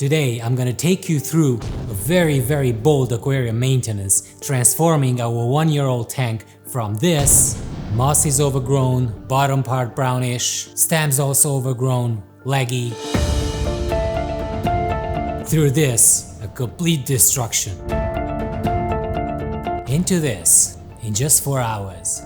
Today I'm gonna take you through a very bold aquarium maintenance, transforming our 1-year-old tank from this, moss is overgrown, bottom part brownish, stems also overgrown, leggy, through this, a complete destruction, into this in just 4 hours.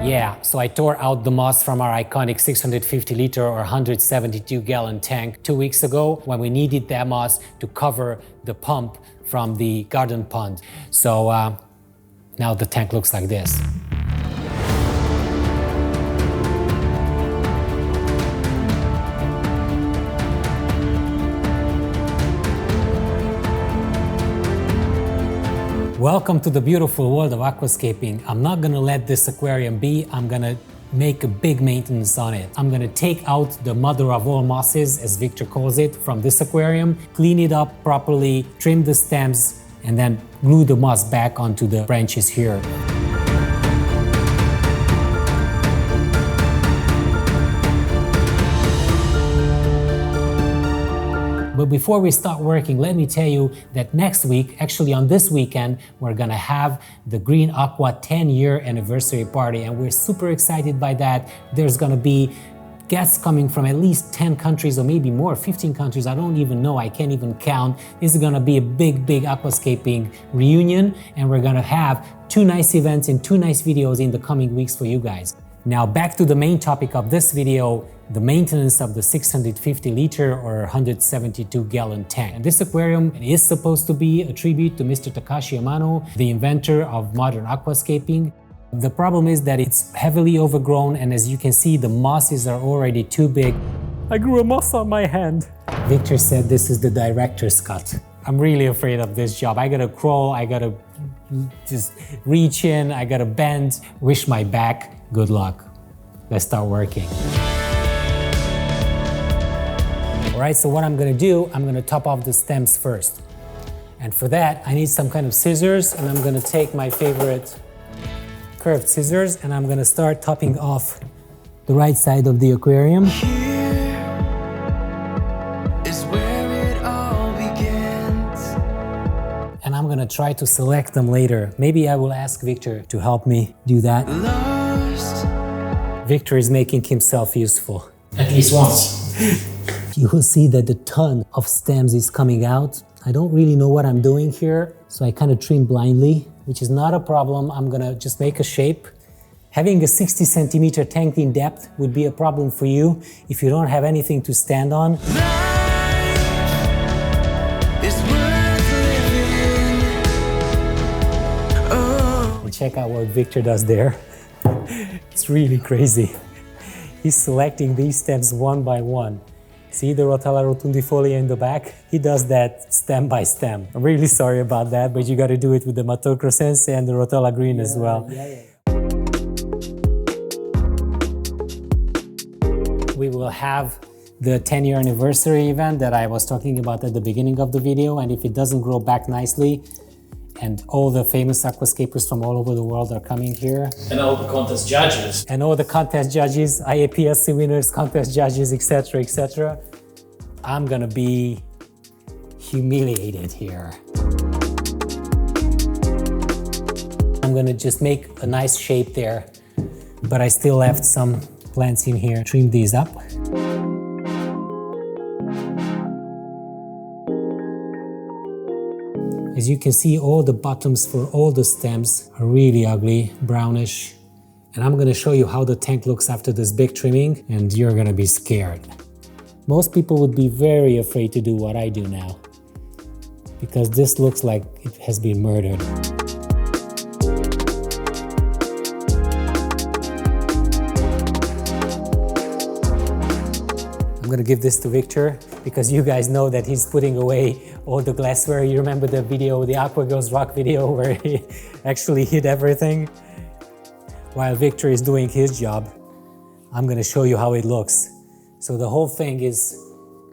Yeah, so I tore out the moss from our iconic 650 liter or 172 gallon tank 2 weeks ago when we needed that moss to cover the pump from the garden pond. So now the tank looks like this. Welcome to the beautiful world of aquascaping. I'm not gonna let this aquarium be. I'm gonna make a big maintenance on it. I'm gonna take out the mother of all mosses, as Victor calls it, from this aquarium, clean it up properly, trim the stems, and then glue the moss back onto the branches here. But before we start working, let me tell you that next week, actually on this weekend, we're gonna have the Green Aqua 10-year anniversary party, and we're super excited by that. There's gonna be guests coming from at least 10 countries or maybe more, 15 countries, I don't even know, I can't even count. This is gonna be a big aquascaping reunion, and we're gonna have 2 nice events and 2 nice videos in the coming weeks for you guys. Now back to the main topic of this video, the maintenance of the 650 liter or 172 gallon tank. And this aquarium is supposed to be a tribute to Mr. Takashi Amano, the inventor of modern aquascaping. The problem is that it's heavily overgrown, and as you can see, the mosses are already too big. I grew a moss on my hand. Victor said this is the director's cut. I'm really afraid of this job. I gotta crawl, I gotta just reach in, I gotta bend, wish my back. Good luck. Let's start working. All right, so what I'm gonna do, I'm gonna top off the stems first. And for that, I need some kind of scissors, and I'm gonna take my favorite curved scissors, and I'm gonna start topping off the right side of the aquarium. Here is where it all begins. And I'm gonna try to select them later. Maybe I will ask Victor to help me do that. Lost. Victor is making himself useful. At least once. You will see that the ton of stems is coming out. I don't really know what I'm doing here, so I kind of trim blindly, which is not a problem. I'm gonna just make a shape. Having a 60 centimeter tank in depth would be a problem for you if you don't have anything to stand on. Life is worth living. Oh. And check out what Victor does there. It's really crazy. He's selecting these stems one by one. See the ROTALA rotundifolia in the back? He does that stem by stem. I'm really sorry about that, but you got to do it with the Matocrosense and the ROTALA green as well. We will have the 10-year anniversary event that I was talking about at the beginning of the video, and if it doesn't grow back nicely, and all the famous aquascapers from all over the world are coming here. And all the contest judges. And all the contest judges, IAPSC winners, contest judges, etc., etc. I'm gonna be humiliated here. I'm gonna just make a nice shape there, but I still left some plants in here. Trim these up. As you can see, all the bottoms for all the stems are really ugly, brownish. And I'm gonna show you how the tank looks after this big trimming, and you're gonna be scared. Most people would be very afraid to do what I do now, because this looks like it has been murdered. I'm gonna give this to Victor, because you guys know that he's putting away all the glassware. You remember the video, the Aqua Girls Rock video, where he actually hid everything? While Victor is doing his job, I'm gonna show you how it looks. So the whole thing is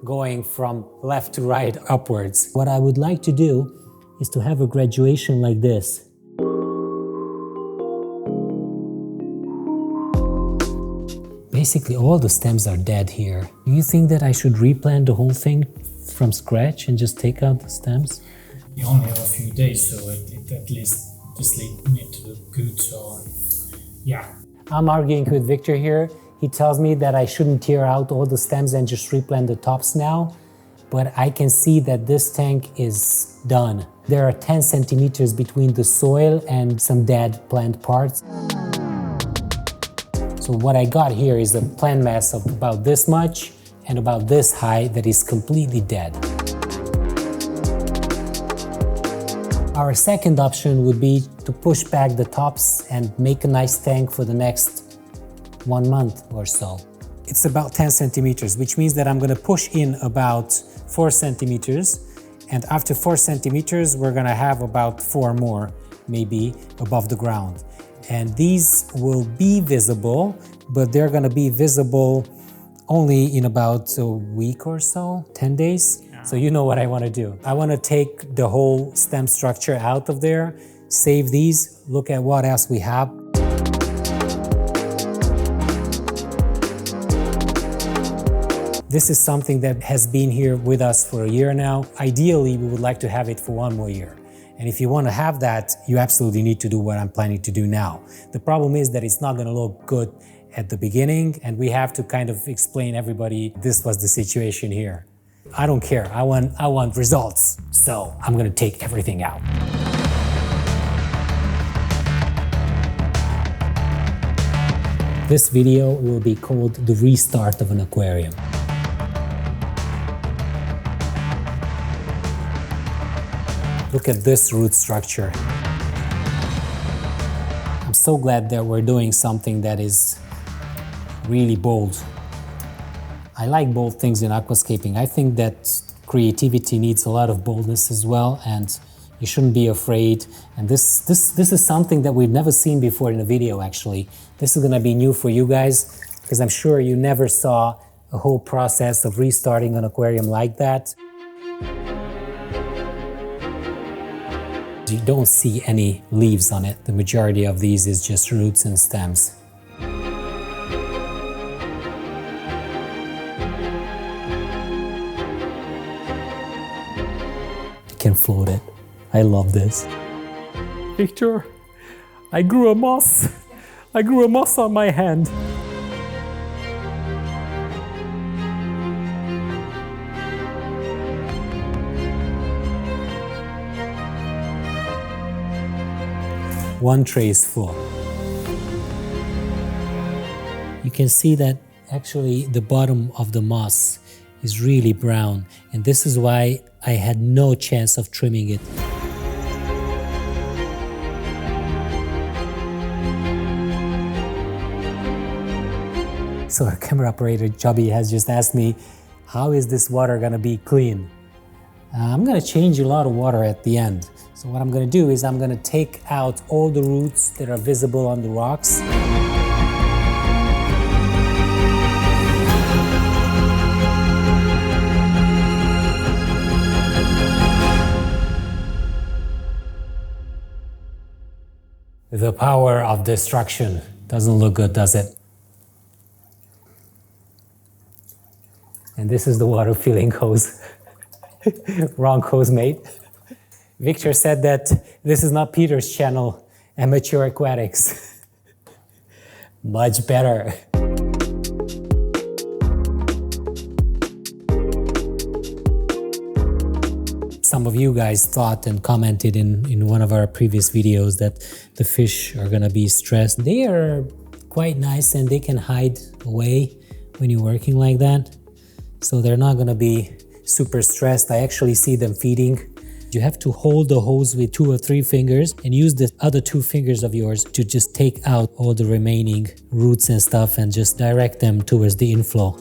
going from left to right upwards. What I would like to do is to have a graduation like this. Basically all the stems are dead here. Do you think that I should replant the whole thing from scratch and just take out the stems? You only have a few days, so it at least this need to look good, so yeah. I'm arguing with Victor here. He tells me that I shouldn't tear out all the stems and just replant the tops now, but I can see that this tank is done. There are 10 centimeters between the soil and some dead plant parts. So what I got here is a plant mass of about this much and about this high that is completely dead. Our second option would be to push back the tops and make a nice tank for the next 1 month or so. It's about 10 centimeters, which means that I'm going to push in about 4 centimeters. And after 4 centimeters, we're going to have about 4 more, maybe above the ground. And these will be visible, but they're going to be visible only in about a week or so, 10 days. So you know what I want to do. I want to take the whole stem structure out of there, save these, look at what else we have. This is something that has been here with us for a year now. Ideally, we would like to have it for 1 more year. And if you want to have that, you absolutely need to do what I'm planning to do now. The problem is that it's not going to look good at the beginning, and we have to kind of explain everybody this was the situation here. I don't care. I want results. So I'm going to take everything out. This video will be called The Restart of an Aquarium. Look at this root structure. I'm so glad that we're doing something that is really bold. I like bold things in aquascaping. I think that creativity needs a lot of boldness as well, and you shouldn't be afraid. And this is something that we've never seen before in a video, actually. This is gonna be new for you guys, because I'm sure you never saw a whole process of restarting an aquarium like that. You don't see any leaves on it. The majority of these is just roots and stems. You can float it. I love this. Victor, I grew a moss. I grew a moss on my hand. One tray is full. You can see that actually the bottom of the moss is really brown, and this is why I had no chance of trimming it. So our camera operator, Chubby, has just asked me, how is this water gonna be clean? I'm gonna change a lot of water at the end. So what I'm gonna do is I'm gonna take out all the roots that are visible on the rocks. The power of destruction. Doesn't look good, does it? And this is the water filling hose. Wrong hose, mate. Victor said that this is not Peter's channel, Amateur Aquatics. Much better. Some of you guys thought and commented in one of our previous videos that the fish are gonna be stressed. They are quite nice and they can hide away when you're working like that. So they're not gonna be super stressed. I actually see them feeding. You have to hold the hose with 2 or 3 fingers and use the other 2 fingers of yours to just take out all the remaining roots and stuff and just direct them towards the inflow.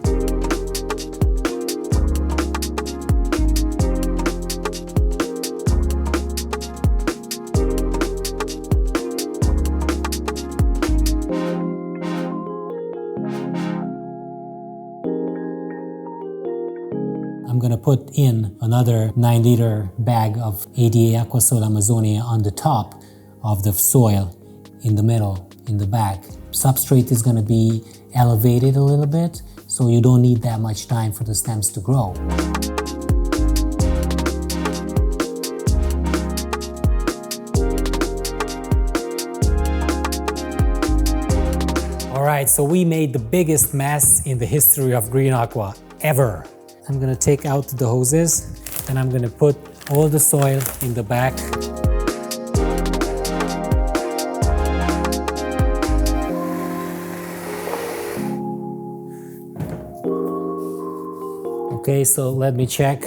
I'm gonna put in another 9-liter bag of ADA Aquasol Amazonia on the top of the soil, in the middle, in the back. Substrate is gonna be elevated a little bit, so you don't need that much time for the stems to grow. Alright, so we made the biggest mess in the history of Green Aqua ever. I'm gonna take out the hoses and I'm gonna put all the soil in the back. Okay, so let me check.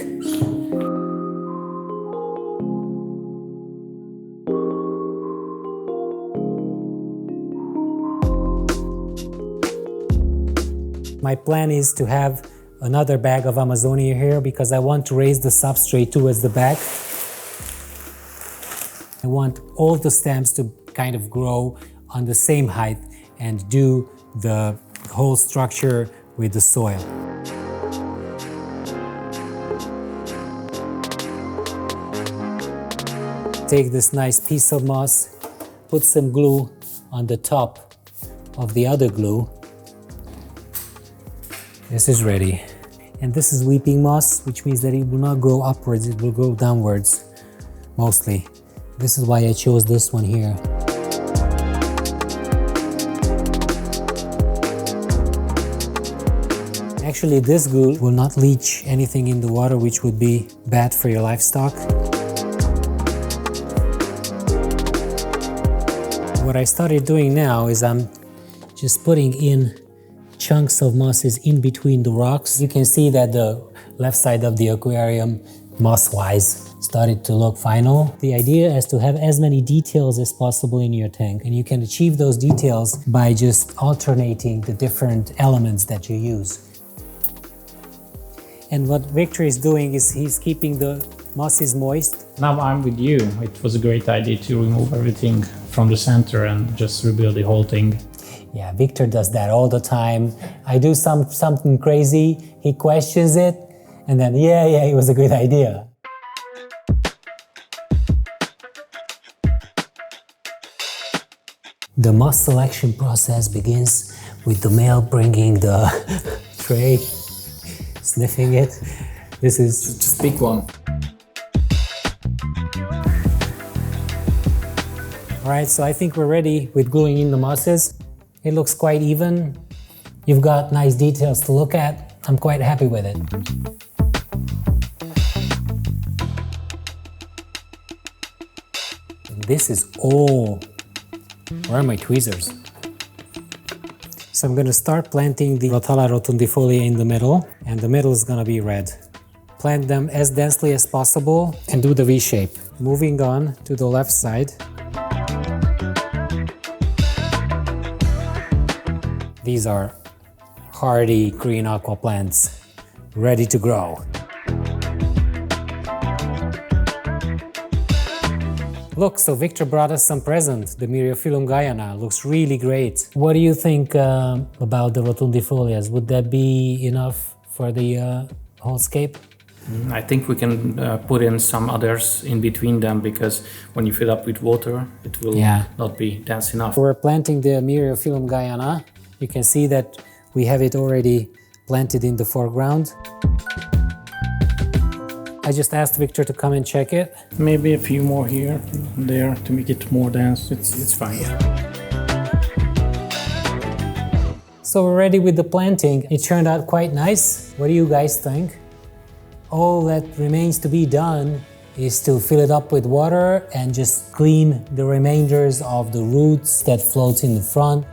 My plan is to have another bag of Amazonia here because I want to raise the substrate towards the back. I want all the stems to kind of grow on the same height and do the whole structure with the soil. Take this nice piece of moss, put some glue on the top of the other glue. This is ready. And this is weeping moss, which means that it will not grow upwards, it will grow downwards, mostly. This is why I chose this one here. Actually, this glue will not leach anything in the water, which would be bad for your livestock. What I started doing now is I'm just putting in chunks of mosses in between the rocks. You can see that the left side of the aquarium, moss-wise, started to look final. The idea is to have as many details as possible in your tank, and you can achieve those details by just alternating the different elements that you use. And what Victor is doing is he's keeping the mosses moist. Now I'm with you. It was a great idea to remove everything from the center and just rebuild the whole thing. Yeah, Victor does that all the time. I do something crazy, he questions it, and then yeah, it was a good idea. The moss selection process begins with the male bringing the tray, sniffing it. This is... Just pick one. Alright, so I think we're ready with gluing in the mosses. It looks quite even. You've got nice details to look at. I'm quite happy with it. This is all... Where are my tweezers? So I'm going to start planting the ROTALA rotundifolia in the middle, and the middle is going to be red. Plant them as densely as possible and do the V shape. Moving on to the left side. These are hardy Green Aqua plants, ready to grow. Look, so Victor brought us some present. The MYRIOPHYLLUM GUYANA looks really great. What do you think about the rotundifolias? Would that be enough for the whole scape? I think we can put in some others in between them, because when you fill up with water, it will not be dense enough. We're planting the MYRIOPHYLLUM GUYANA. You can see that we have it already planted in the foreground. I just asked Victor to come and check it. Maybe a few more here and there to make it more dense. It's fine. So we're ready with the planting. It turned out quite nice. What do you guys think? All that remains to be done is to fill it up with water and just clean the remainders of the roots that floats in the front.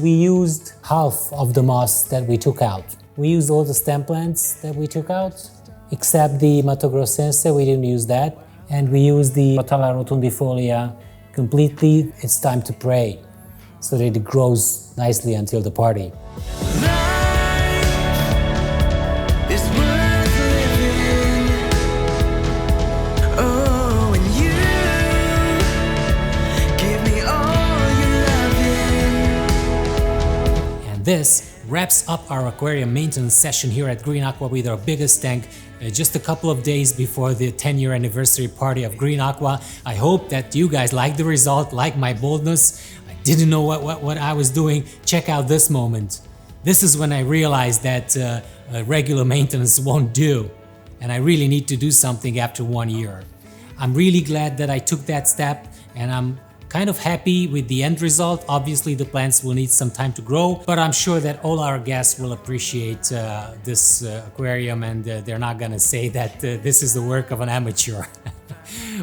We used half of the moss that we took out. We used all the stem plants that we took out, except the Matogrossense, we didn't use that. And we used the ROTALA rotundifolia completely. It's time to pray, so that it grows nicely until the party. This wraps up our aquarium maintenance session here at Green Aqua with our biggest tank just a couple of days before the 10-year anniversary party of Green Aqua. I hope that you guys like the result, like my boldness. I didn't know what I was doing. Check out this moment. This is when I realized that regular maintenance won't do, and I really need to do something after 1 year. I'm really glad that I took that step, and I'm kind of happy with the end result. Obviously the plants will need some time to grow, but I'm sure that all our guests will appreciate this aquarium, and they're not gonna say that this is the work of an amateur.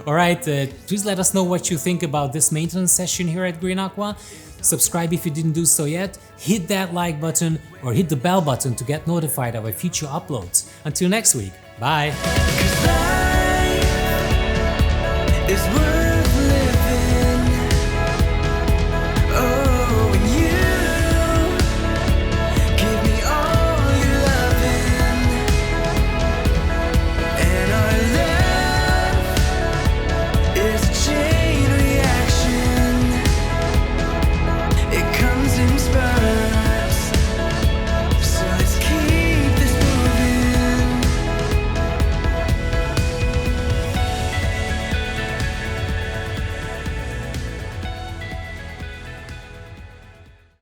Alright, please let us know what you think about this maintenance session here at Green Aqua. Subscribe if you didn't do so yet, hit that like button or hit the bell button to get notified of our future uploads. Until next week, bye! Is worth